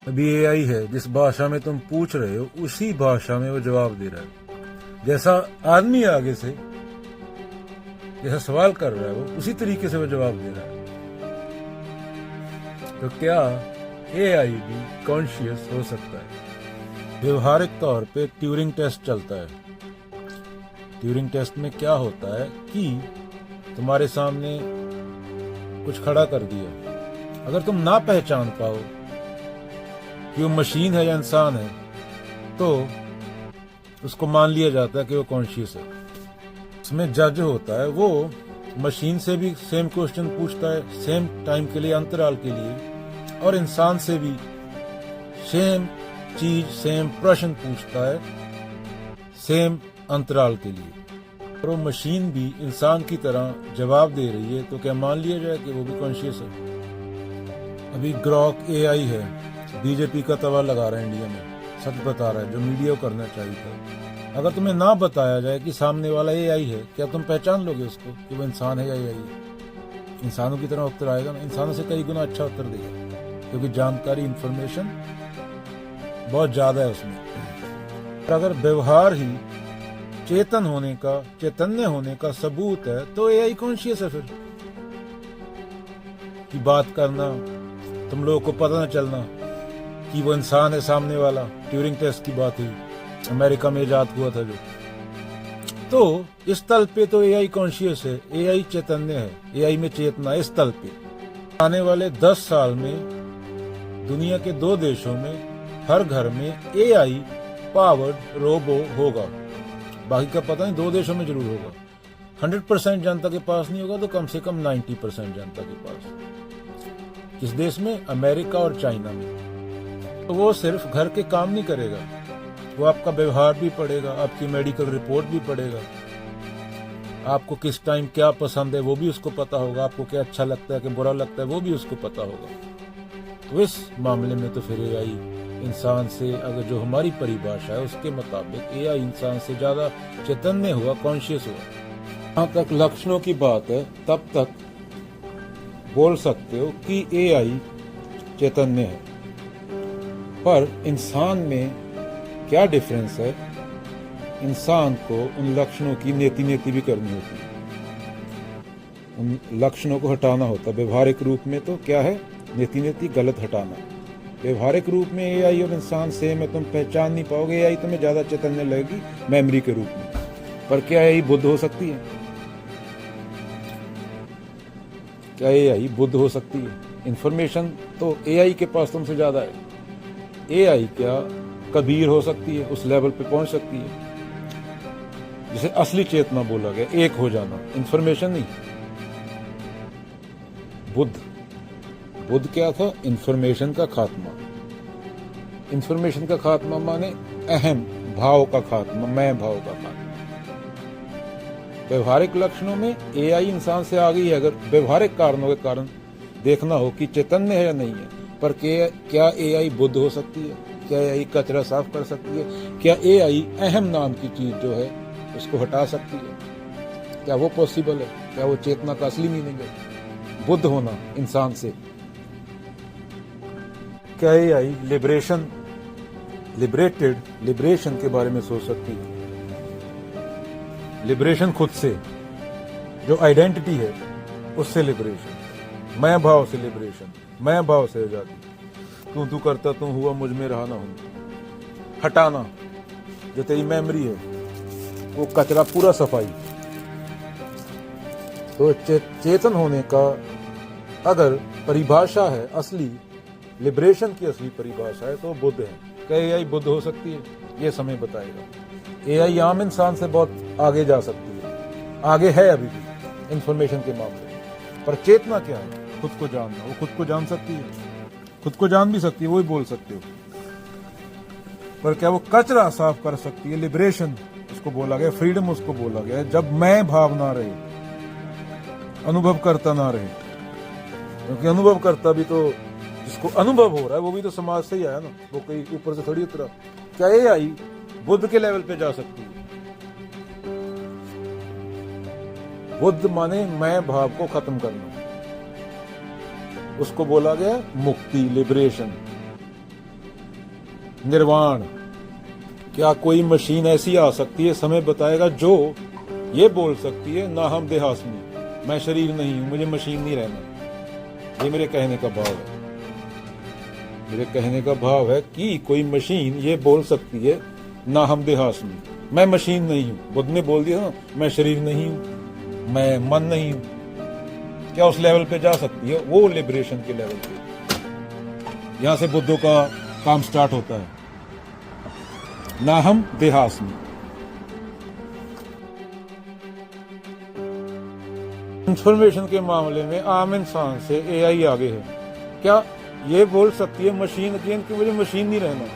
अभी एआई है, जिस भाषा में तुम पूछ रहे हो उसी भाषा में वो जवाब दे रहा है। जैसा आदमी आगे से जैसा सवाल कर रहा है वो उसी तरीके से वो जवाब दे रहा है। तो क्या एआई भी कॉन्शियस हो सकता है? व्यवहारिक तौर पे ट्यूरिंग टेस्ट चलता है। ट्यूरिंग टेस्ट में क्या होता है कि तुम्हारे सामने कुछ खड़ा कर दिया, अगर तुम ना पहचान पाओ कि वो मशीन है या इंसान है तो उसको मान लिया जाता है कि वो कॉन्शियस है। उसमें जज होता है, वो मशीन से भी सेम क्वेश्चन पूछता है सेम टाइम के लिए, अंतराल के लिए, और इंसान से भी सेम चीज सेम प्रश्न पूछता है सेम अंतराल के लिए, और वो मशीन भी इंसान की तरह जवाब दे रही है। तो क्या मान लिया जाए कि वो भी कॉन्शियस है? अभी ग्रॉक एआई है, बीजेपी का तवा लगा रहा है इंडिया में, सच बता रहा है जो मीडिया को करना चाहिए था। अगर तुम्हें ना बताया जाए कि सामने वाला एआई है, क्या तुम पहचान लोगे उसको कि वो इंसान है या एआई है? इंसानों की तरह उत्तर आएगा ना, इंसानों से कई गुना अच्छा उत्तर देगा, क्योंकि जानकारी इंफॉर्मेशन बहुत ज्यादा है उसमें। और अगर व्यवहार ही चेतन होने का, चैतन्य होने का सबूत है तो एआई कॉन्शियस है। फिर की बात करना, तुम लोगों को पता न चलना कि वो इंसान है सामने वाला, ट्यूरिंग टेस्ट की बात हुई, अमेरिका में इजाद हुआ था जो। तो इस तल पे तो एआई कॉन्शियस है, एआई चैतन्य है, एआई में चेतना इस तल पे। आने वाले 10 साल में दुनिया के 2 देशों में हर घर में एआई पावर्ड रोबो होगा। बाकी का पता नहीं, 2 देशों में जरूर होगा। 100% जनता के पास नहीं होगा तो कम से कम 90% जनता के पास। किस देश में? अमेरिका और चाइना में। तो वो सिर्फ घर के काम नहीं करेगा, वो आपका व्यवहार भी पढ़ेगा, आपकी मेडिकल रिपोर्ट भी पढ़ेगा, आपको किस टाइम क्या पसंद है वो भी उसको पता होगा, आपको क्या अच्छा लगता है कि बुरा लगता है वो भी उसको पता होगा। तो इस मामले में तो फिर एआई इंसान से, अगर जो हमारी परिभाषा है उसके मुताबिक एआई इंसान से ज्यादा चैतन्य हुआ, कॉन्शियस हुआ। जहां तक लक्षणों की बात है तब तक बोल सकते हो कि एआई चैतन्य है, पर इंसान में क्या डिफरेंस है? इंसान को उन लक्षणों की नेति भी करनी होती है, उन लक्षणों को हटाना होता है। व्यवहारिक रूप में तो क्या है? नेति गलत हटाना। व्यवहारिक रूप में एआई और इंसान सेम है, तुम पहचान नहीं पाओगे। एआई तुम्हें ज्यादा चैतन्य लगेगी मेमोरी के रूप में, पर क्या एआई बुद्ध हो सकती है? क्या एआई बुद्ध हो सकती है? इंफॉर्मेशन तो एआई के पास तुमसे ज्यादा है। एआई क्या कबीर हो सकती है? उस लेवल पे पहुंच सकती है जिसे असली चेतना बोला गया, एक हो जाना, इंफॉर्मेशन नहीं। बुद्ध क्या था? इंफॉर्मेशन का खात्मा। इंफॉर्मेशन का खात्मा माने अहम भाव का खात्मा, मैं भाव का खात्मा। व्यवहारिक लक्षणों में एआई इंसान से आगे ही है। अगर व्यवहारिक कारणों के कारण देखना हो कि चैतन्य है या नहीं है, पर क्या एआई बुद्ध हो सकती है? क्या एआई कचरा साफ कर सकती है? क्या एआई अहम नाम की चीज जो है उसको हटा सकती है? क्या वो पॉसिबल है? क्या वो चेतना का असली मीनिंग है, बुद्ध होना इंसान से? क्या एआई लिबरेशन के बारे में सोच सकती है? लिबरेशन खुद से, जो आइडेंटिटी है उससे लिबरेशन, मैं भाव से लिबरेशन, मैं भाव से आजादी। तू करता तू हुआ, मुझ में रहा ना हूं। हटाना, जो तेरी मेमोरी है वो कचरा पूरा सफाई। तो चेतन होने का अगर परिभाषा है, असली लिबरेशन की असली परिभाषा है तो बुद्ध है। क्या एआई बुद्ध हो सकती है? ये समय बताएगा। एआई आम इंसान से बहुत आगे जा सकती है, आगे है अभी भी इंफॉर्मेशन के मामले में, पर चेतना क्या है? खुद को जानना। वो खुद को जान सकती है, खुद को जान भी सकती है, वो ही बोल सकते हो, पर क्या वो कचरा साफ कर सकती है? लिबरेशन उसको बोला गया, फ्रीडम उसको बोला गया जब मैं भाव ना रहे, अनुभव करता ना रहे। क्योंकि अनुभव करता भी तो, जिसको अनुभव हो रहा है वो भी तो समाज से ही आया ना, वो कहीं ऊपर से थोड़ी उतरा। क्या एआई बुद्ध के लेवल पे जा सकती है? बुद्ध माने मैं भाव को खत्म करना, उसको बोला गया मुक्ति, लिबरेशन। निर्वाण। क्या कोई मशीन ऐसी आ सकती है, समय बताएगा, जो ये बोल सकती है ना हम देहास्मी, मैं शरीर नहीं हूं, मुझे मशीन नहीं रहना। ये मेरे कहने का भाव है। मेरे कहने का भाव है कि कोई मशीन ये बोल सकती है ना हम देहास्मी, मैं मशीन नहीं हूं। बुद्ध ने बोल दिया ना, मैं शरीर नहीं हूं, मैं मन नहीं हूं। क्या उस लेवल पे जा सकती है? वो लिबरेशन के लेवल पे। यहां से बुद्धों का काम स्टार्ट होता है, ना हम देहास्मी। इंफॉर्मेशन के मामले में आम इंसान से एआई आगे है। क्या ये बोल सकती है मशीन अगेन कि मुझे मशीन नहीं रहना?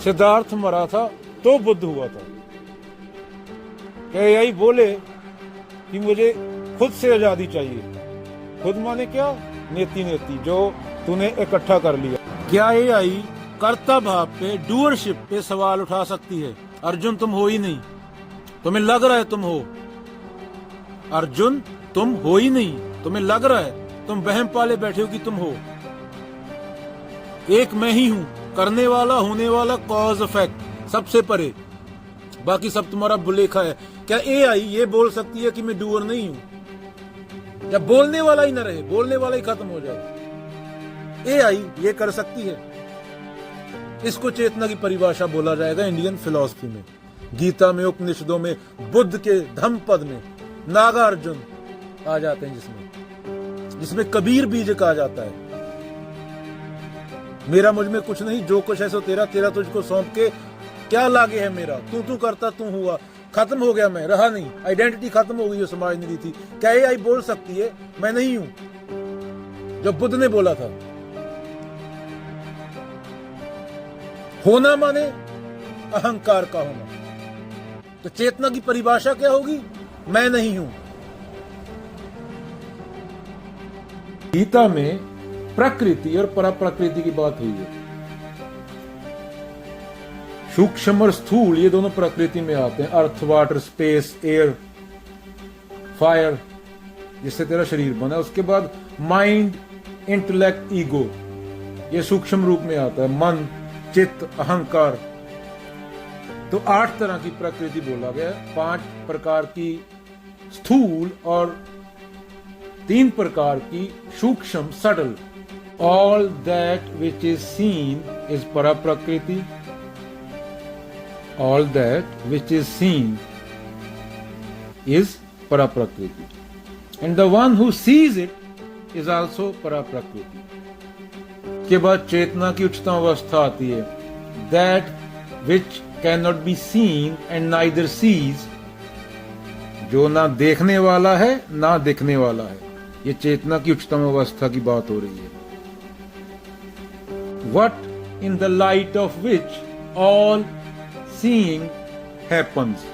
सिद्धार्थ मरा था तो बुद्ध हुआ था। क्या एआई बोले कि मुझे खुद से आजादी चाहिए? खुद माने क्या? नेति नेति, जो तूने इकट्ठा कर लिया। क्या एआई कर्ता भाव पे, डूअरशिप पे सवाल उठा सकती है? अर्जुन तुम हो ही नहीं, तुम्हें लग रहा है तुम हो। अर्जुन तुम हो ही नहीं, तुम्हें लग रहा है, तुम वहम पाले बैठे हो कि तुम हो। एक मैं ही हूं, करने वाला, होने वाला, कॉज इफेक्ट, सबसे परे, बाकी सब तुम्हारा बुलेखा है। क्या एआई ये बोल सकती है कि मैं डूअर नहीं हूं? जब बोलने वाला ही न रहे, बोलने वाला ही खत्म हो जाए, एआई ये कर सकती है? इसको चेतना की परिभाषा बोला जाएगा इंडियन फिलॉसफी में। गीता में, उपनिषदों में, बुद्ध के धम्म पद में नागा अर्जुन आ जाते हैं, जिसमें कबीर बीज कहा जाता है। मेरा मुझ में कुछ नहीं, जो कुछ है सो तेरा, तेरा तुझको सौंप के क्या लागे है मेरा। तू करता तू हुआ, खत्म हो गया, मैं रहा नहीं, आइडेंटिटी खत्म हो गई जो समाज ने दी थी। क्या एआई बोल सकती है मैं नहीं हूं, जो बुद्ध ने बोला था? होना माने अहंकार का होना, तो चेतना की परिभाषा क्या होगी? मैं नहीं हूं। गीता में प्रकृति और पराप्रकृति की बात हुई है। सूक्ष्म और स्थूल ये दोनों प्रकृति में आते हैं। अर्थ, वाटर, स्पेस, एयर, फायर, जिससे तेरा शरीर बना। उसके बाद माइंड, इंटेलेक्ट, ईगो, ये सूक्ष्म रूप में आता है। मन, चित्त, अहंकार। तो 8 तरह की प्रकृति बोला गया है। 5 प्रकार की स्थूल और 3 प्रकार की सूक्ष्म, subtle. All that which is seen is para-prakriti. All that which is seen is para-prakriti. And the one who sees it is also para-prakriti. के बाद चेतना की उच्चतम अवस्था आती है। That which cannot be seen and neither sees, जो ना देखने वाला है ना दिखने वाला है। ये चेतना की उच्चतम अवस्था की बात हो रही है। What in the light of which all seeing happens,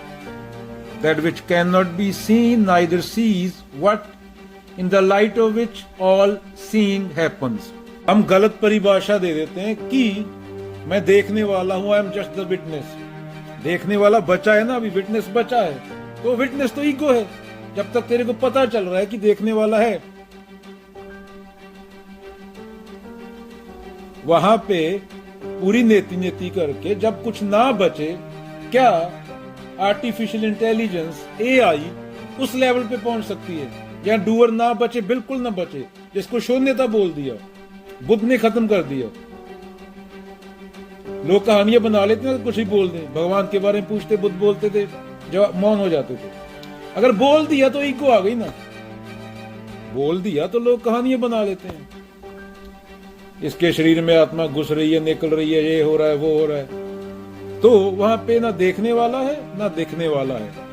that which cannot be seen neither sees, what in the light of which all seeing happens। हम गलत परिभाषा दे देते हैं कि मैं देखने वाला हूं, I am just the witness. देखने वाला बचा है ना, अभी विटनेस बचा है, तो विटनेस तो ईगो है। जब तक तेरे को पता चल रहा है कि देखने वाला है, वहां पे पूरी नेति नेति करके जब कुछ ना बचे, क्या आर्टिफिशियल इंटेलिजेंस, एआई उस लेवल पे पहुंच सकती है जहां डूअर ना बचे, बिल्कुल ना बचे, जिसको शून्यता बोल दिया, बुद्ध ने खत्म कर दिया। लोग कहानियां बना लेते हैं, कुछ ही बोल दें। भगवान के बारे में पूछते, बुद्ध बोलते थे, जब मौन हो जाते थे। अगर बोल दिया तो ईगो आ गई ना, बोल दिया तो लोग कहानियां बना लेते हैं। इसके शरीर में आत्मा घुस रही है, निकल रही है, ये हो रहा है, वो हो रहा है। तो वहां पे ना देखने वाला है ना दिखने वाला है।